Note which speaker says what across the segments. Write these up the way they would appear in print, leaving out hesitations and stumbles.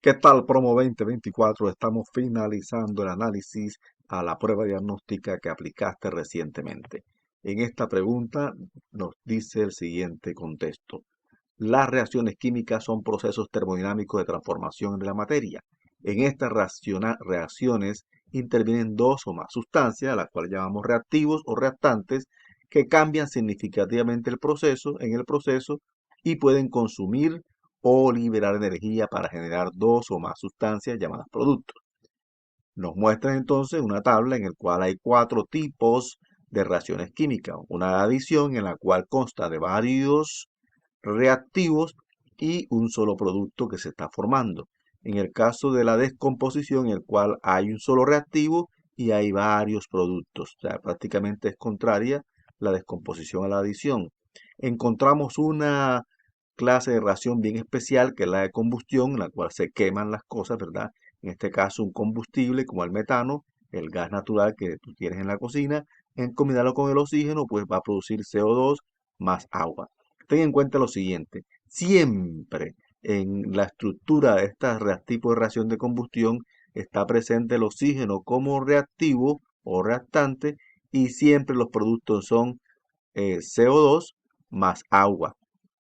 Speaker 1: ¿Qué tal, Promo 2024? Estamos finalizando el análisis a la prueba diagnóstica que aplicaste recientemente. En esta pregunta nos dice el siguiente contexto. Las reacciones químicas son procesos termodinámicos de transformación de la materia. En estas reacciones intervienen dos o más sustancias, a las cuales llamamos reactivos o reactantes, que cambian significativamente en el proceso y pueden consumir o liberar energía para generar dos o más sustancias llamadas productos. Nos muestra entonces una tabla en la cual hay cuatro tipos de reacciones químicas. Una de adición en la cual consta de varios reactivos y un solo producto que se está formando. En el caso de la descomposición, en el cual hay un solo reactivo y hay varios productos. O sea, prácticamente es contraria la descomposición a la adición. Encontramos una clase de reacción bien especial, que es la de combustión, en la cual se queman las cosas, ¿verdad? En este caso, un combustible como el metano, el gas natural que tú tienes en la cocina, en combinarlo con el oxígeno, pues va a producir CO2 más agua. Ten en cuenta lo siguiente, siempre en la estructura de este tipo de reacción de combustión está presente el oxígeno como reactivo o reactante y siempre los productos son CO2 más agua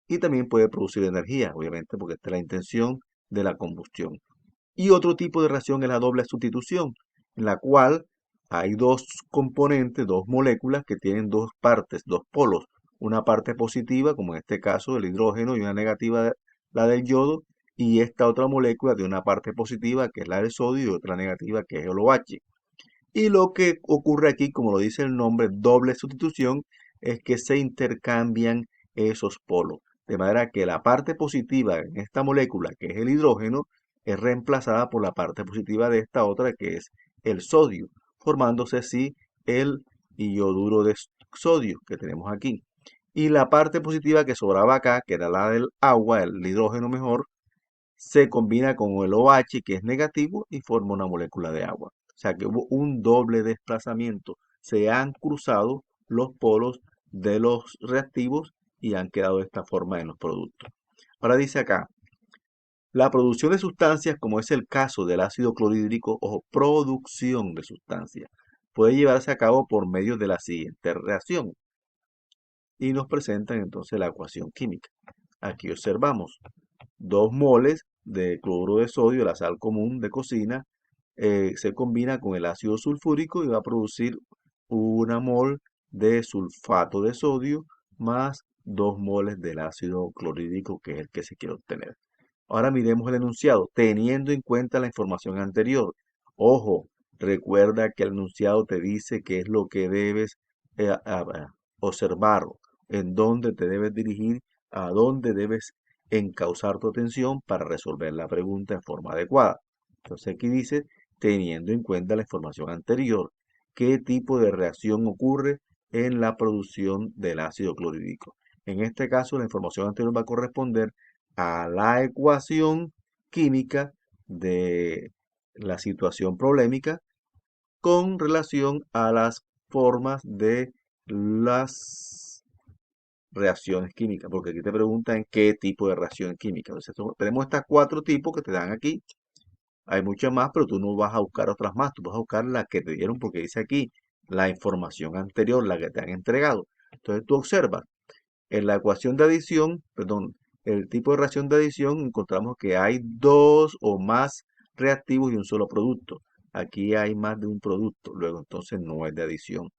Speaker 1: y también puede producir energía, obviamente, porque esta es la intención de la combustión. Y otro tipo de reacción es la doble sustitución, en la cual hay dos componentes, dos moléculas que tienen dos partes, dos polos. Una parte positiva, como en este caso el hidrógeno, y una negativa, la del yodo, y esta otra molécula de una parte positiva, que es la del sodio, y otra negativa, que es el OH. Y lo que ocurre aquí, como lo dice el nombre, doble sustitución, es que se intercambian esos polos. De manera que la parte positiva en esta molécula, que es el hidrógeno, es reemplazada por la parte positiva de esta otra, que es el sodio, formándose así el iyoduro de sodio que tenemos aquí. Y la parte positiva que sobraba acá, que era la del agua, el hidrógeno mejor, se combina con el OH, que es negativo, y forma una molécula de agua. O sea que hubo un doble desplazamiento. Se han cruzado los polos de los reactivos y han quedado de esta forma en los productos. Ahora dice acá, la producción de sustancias, como es el caso del ácido clorhídrico, o producción de sustancias, puede llevarse a cabo por medio de la siguiente reacción. Y nos presentan entonces la ecuación química. Aquí observamos 2 moles de cloruro de sodio, la sal común de cocina, se combina con el ácido sulfúrico y va a producir 1 mol de sulfato de sodio más 2 moles del ácido clorhídrico, que es el que se quiere obtener. Ahora miremos el enunciado, teniendo en cuenta la información anterior. Ojo, recuerda que el enunciado te dice qué es lo que debes observar, en dónde te debes dirigir, a dónde debes encauzar tu atención para resolver la pregunta en forma adecuada. Entonces aquí dice, teniendo en cuenta la información anterior, ¿qué tipo de reacción ocurre en la producción del ácido clorhídrico? En este caso, la información anterior va a corresponder a la ecuación química de la situación problemática con relación a las formas de las reacciones químicas, porque aquí te preguntan qué tipo de reacción química. Entonces, tenemos estas 4 tipos que te dan aquí. Hay muchas más, pero tú no vas a buscar otras más. Tú vas a buscar las que te dieron, porque dice aquí la información anterior, la que te han entregado. Entonces, tú observas en la ecuación de adición, perdón, el tipo de reacción de adición, encontramos que hay dos o más reactivos y un solo producto. Aquí hay más de un producto, luego entonces no es de adición.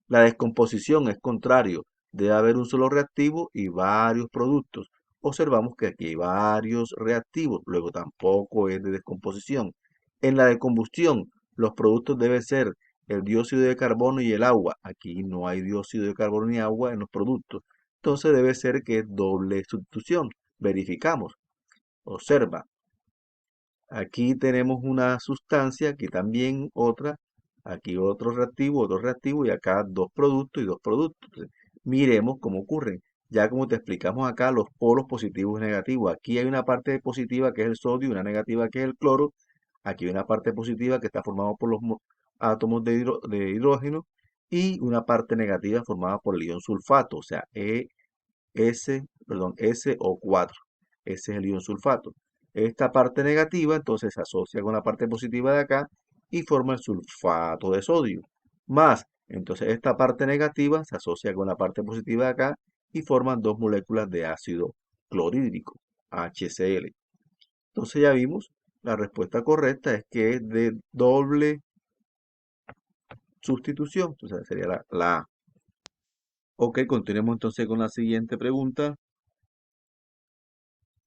Speaker 1: La descomposición es contrario, debe haber un solo reactivo y varios productos. Observamos que aquí hay varios reactivos, luego tampoco es de descomposición. En la de combustión, los productos deben ser el dióxido de carbono y el agua. Aquí no hay dióxido de carbono ni agua en los productos. Entonces debe ser que es doble sustitución. Verificamos. Observa, aquí tenemos una sustancia, aquí también otra, aquí otro reactivo y acá dos productos y dos productos. Entonces, miremos cómo ocurren. Ya como te explicamos acá, los polos positivos y negativos. Aquí hay una parte positiva que es el sodio y una negativa que es el cloro. Aquí hay una parte positiva que está formada por los átomos de hidrógeno y una parte negativa formada por el ion sulfato, o sea, S, perdón, SO4. Ese es el ion sulfato. Esta parte negativa entonces se asocia con la parte positiva de acá y forma el sulfato de sodio. Más, entonces esta parte negativa se asocia con la parte positiva de acá y forman dos moléculas de ácido clorhídrico, HCl. Entonces ya vimos, la respuesta correcta es que es de doble sustitución. Entonces sería la A. Ok, continuemos entonces con la siguiente pregunta.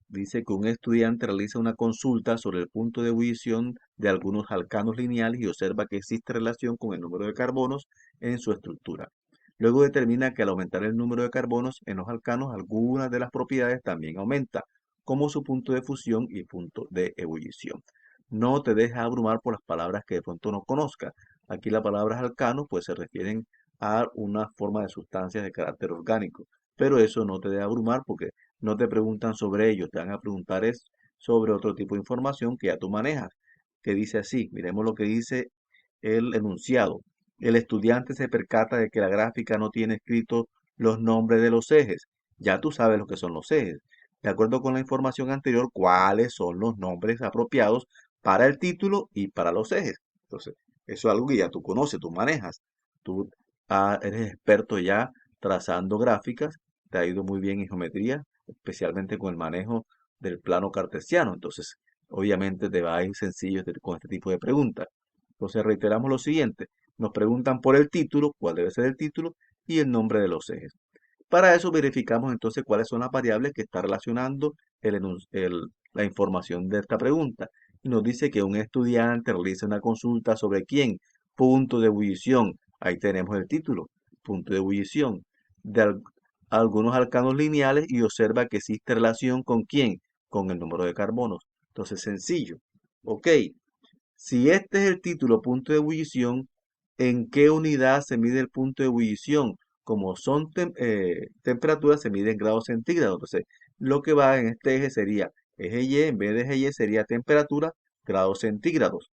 Speaker 1: Dice que un estudiante realiza una consulta sobre el punto de ebullición de algunos alcanos lineales y observa que existe relación con el número de carbonos en su estructura. Luego determina que al aumentar el número de carbonos en los alcanos, algunas de las propiedades también aumenta, como su punto de fusión y punto de ebullición. No te dejes abrumar por las palabras que de pronto no conozcas. Aquí las palabras alcanos pues se refieren a una forma de sustancias de carácter orgánico, pero eso no te debe abrumar porque no te preguntan sobre ellos, te van a preguntar es sobre otro tipo de información que ya tú manejas, que dice así, miremos lo que dice el enunciado. El estudiante se percata de que la gráfica no tiene escritos los nombres de los ejes. Ya tú sabes lo que son los ejes. De acuerdo con la información anterior, cuáles son los nombres apropiados para el título y para los ejes. Entonces, eso es algo que ya tú conoces, tú manejas. Tú eres experto ya trazando gráficas, te ha ido muy bien en geometría, especialmente con el manejo del plano cartesiano. Entonces, obviamente te va a ir sencillo con este tipo de preguntas. Entonces, reiteramos lo siguiente. Nos preguntan por el título, cuál debe ser el título y el nombre de los ejes. Para eso verificamos entonces cuáles son las variables que está relacionando la información de esta pregunta. Y nos dice que un estudiante realiza una consulta sobre quién, punto de ebullición. Ahí tenemos el título, punto de ebullición, de algunos alcanos lineales y observa que existe relación con quién, con el número de carbonos. Entonces, sencillo. Ok, si este es el título punto de ebullición, ¿en qué unidad se mide el punto de ebullición? Como son temperaturas, se mide en grados centígrados. Entonces, lo que va en este eje sería eje Y, en vez de eje Y sería temperatura, grados centígrados.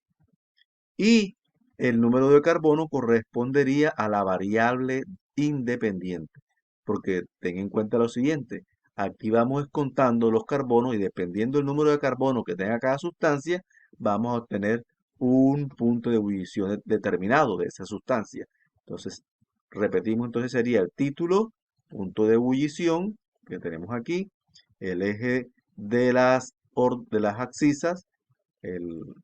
Speaker 1: Y el número de carbono correspondería a la variable independiente. Porque ten en cuenta lo siguiente, aquí vamos contando los carbonos y dependiendo del número de carbono que tenga cada sustancia, vamos a obtener un punto de ebullición determinado de esa sustancia. Entonces, repetimos, entonces sería el título, punto de ebullición que tenemos aquí, el eje de las abscisas,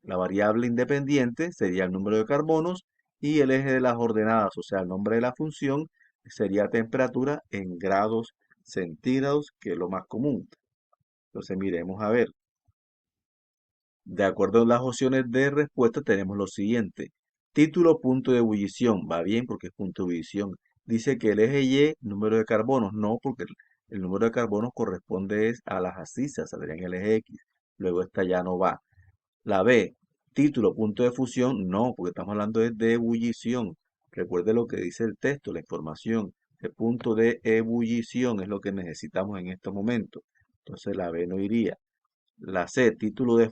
Speaker 1: la variable independiente sería el número de carbonos y el eje de las ordenadas, o sea, el nombre de la función, sería temperatura en grados centígrados, que es lo más común. Entonces, miremos a ver. De acuerdo a las opciones de respuesta, tenemos lo siguiente. Título, punto de ebullición. Va bien porque es punto de ebullición. Dice que el eje Y, número de carbonos. No, porque el número de carbonos corresponde a las abscisas, saldría en el eje X. Luego esta ya no va. La B, título, punto de fusión, no, porque estamos hablando de ebullición. Recuerde lo que dice el texto, la información. El punto de ebullición es lo que necesitamos en estos momentos. Entonces la B no iría. La C, título de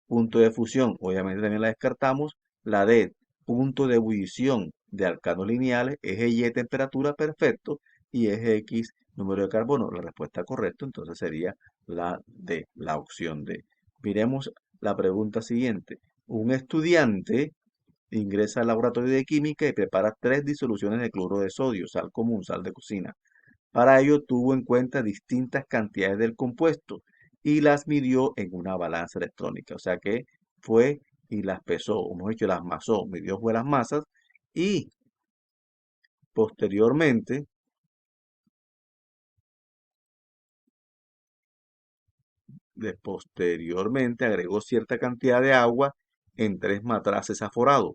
Speaker 1: punto de fusión, obviamente también la descartamos. La D, punto de ebullición de alcanos lineales, eje Y, temperatura, perfecto. Y eje X, número de carbono. La respuesta correcta entonces sería la D, la opción D. Miremos la pregunta siguiente. Un estudiante ingresa al laboratorio de química y prepara 3 disoluciones de cloro de sodio, sal común, sal de cocina. Para ello tuvo en cuenta distintas cantidades del compuesto y las midió en una balanza electrónica. O sea que fue y las pesó, o mejor dicho, las masó, midió fue las masas y posteriormente, posteriormente agregó cierta cantidad de agua en 3 matraces aforados.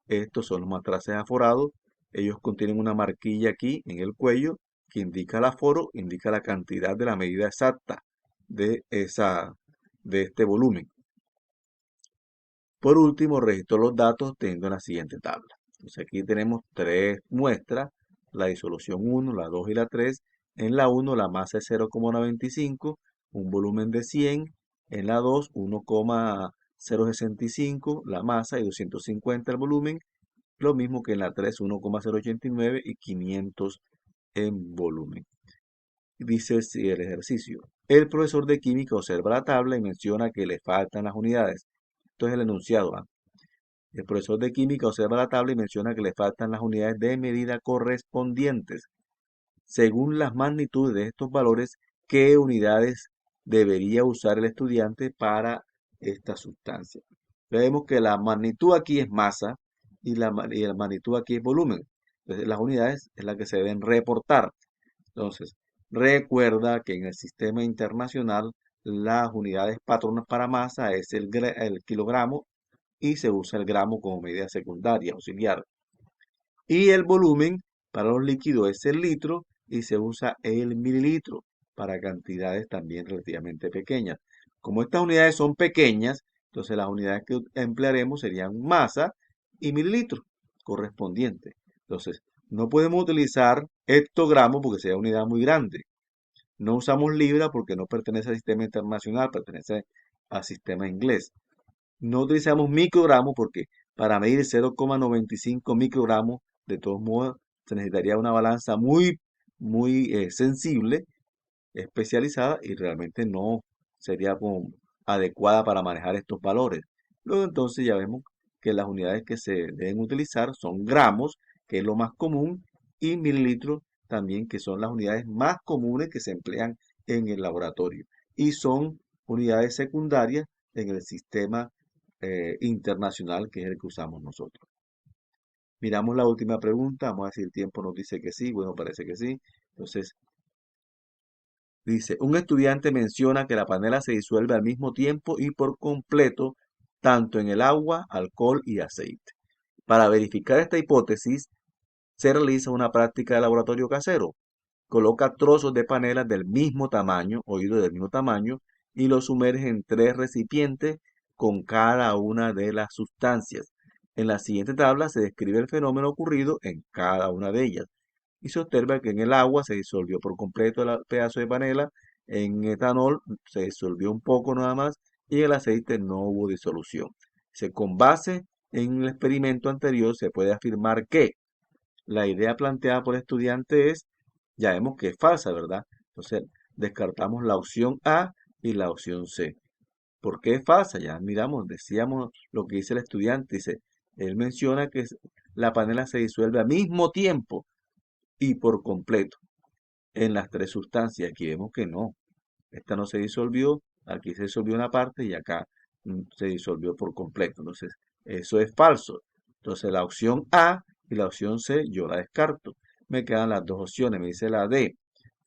Speaker 1: Estos son los matraces aforados. Ellos contienen una marquilla aquí en el cuello que indica el aforo, indica la cantidad de la medida exacta de este volumen. Por último, registró los datos teniendo la siguiente tabla. Entonces aquí tenemos 3 muestras, la disolución 1, la 2 y la 3. En la 1 la masa es 0,95, un volumen de 100. En la 2 1,065 la masa y 250 el volumen. Lo mismo que en la 3 1,089 y 500 en volumen. Dice el ejercicio. El profesor de química observa la tabla y menciona que le faltan las unidades. Esto es el enunciado, ¿ah? El profesor de química observa la tabla y menciona que le faltan las unidades de medida correspondientes. Según las magnitudes de estos valores, ¿qué unidades debería usar el estudiante para esta sustancia? Vemos que la magnitud aquí es masa y la magnitud aquí es volumen. Entonces, las unidades es la que se deben reportar. Entonces, recuerda que en el sistema internacional las unidades patronas para masa es el kilogramo y se usa el gramo como medida secundaria, auxiliar. Y el volumen para los líquidos es el litro y se usa el mililitro para cantidades también relativamente pequeñas. Como estas unidades son pequeñas, entonces las unidades que emplearemos serían masa y mililitros correspondientes. Entonces, no podemos utilizar hectogramos porque sería una unidad muy grande. No usamos libra porque no pertenece al sistema internacional, pertenece al sistema inglés. No utilizamos microgramos porque para medir 0,95 microgramos, de todos modos, se necesitaría una balanza muy sensible, especializada y realmente no sería como adecuada para manejar estos valores. Luego entonces ya vemos que las unidades que se deben utilizar son gramos, que es lo más común, y mililitros también, que son las unidades más comunes que se emplean en el laboratorio. Y son unidades secundarias en el sistema internacional, que es el que usamos nosotros. Miramos la última pregunta, vamos a ver si el tiempo nos dice que sí, bueno, parece que sí. Entonces, dice, un estudiante menciona que la panela se disuelve al mismo tiempo y por completo, tanto en el agua, alcohol y aceite. Para verificar esta hipótesis, se realiza una práctica de laboratorio casero. Coloca trozos de panela del mismo tamaño, oído del mismo tamaño, y los sumerge en 3 recipientes con cada una de las sustancias. En la siguiente tabla se describe el fenómeno ocurrido en cada una de ellas. Y se observa que en el agua se disolvió por completo el pedazo de panela, en etanol se disolvió un poco nada más, y en el aceite no hubo disolución. Con base en el experimento anterior se puede afirmar que la idea planteada por el estudiante es, ya vemos que es falsa, ¿verdad? Entonces, descartamos la opción A y la opción C. ¿Por qué es falsa? Ya miramos, decíamos lo que dice el estudiante. Dice, él menciona que la panela se disuelve al mismo tiempo y por completo en las 3 sustancias. Aquí vemos que no. Esta no se disolvió, aquí se disolvió una parte y acá se disolvió por completo. Entonces, eso es falso. Entonces, la opción A y la opción C yo la descarto. Me quedan las dos opciones. Me dice la D.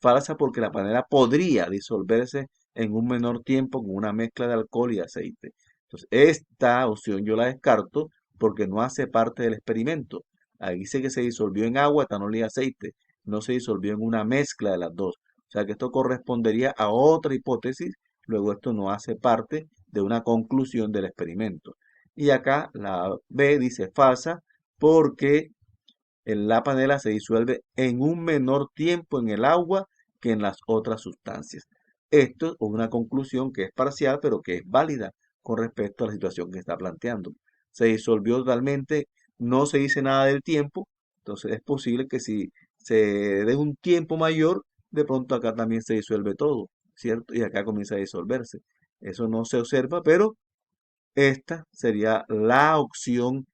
Speaker 1: Falsa porque la panela podría disolverse en un menor tiempo con una mezcla de alcohol y aceite. Entonces, esta opción yo la descarto porque no hace parte del experimento. Ahí dice que se disolvió en agua, etanol y aceite. No se disolvió en una mezcla de las dos. O sea que esto correspondería a otra hipótesis, luego esto no hace parte de una conclusión del experimento. Y acá la B dice falsa porque la panela se disuelve en un menor tiempo en el agua que en las otras sustancias. Esto es una conclusión que es parcial, pero que es válida con respecto a la situación que está planteando. Se disolvió totalmente, no se dice nada del tiempo, entonces es posible que si se dé un tiempo mayor, de pronto acá también se disuelve todo, ¿cierto? Y acá comienza a disolverse. Eso no se observa, pero esta sería la opción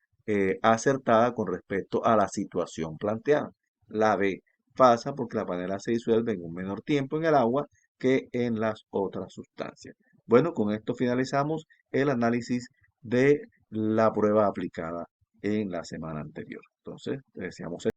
Speaker 1: acertada con respecto a la situación planteada. La B pasa porque la panela se disuelve en un menor tiempo en el agua que en las otras sustancias. Bueno, con esto finalizamos el análisis de la prueba aplicada en la semana anterior. Entonces, deseamos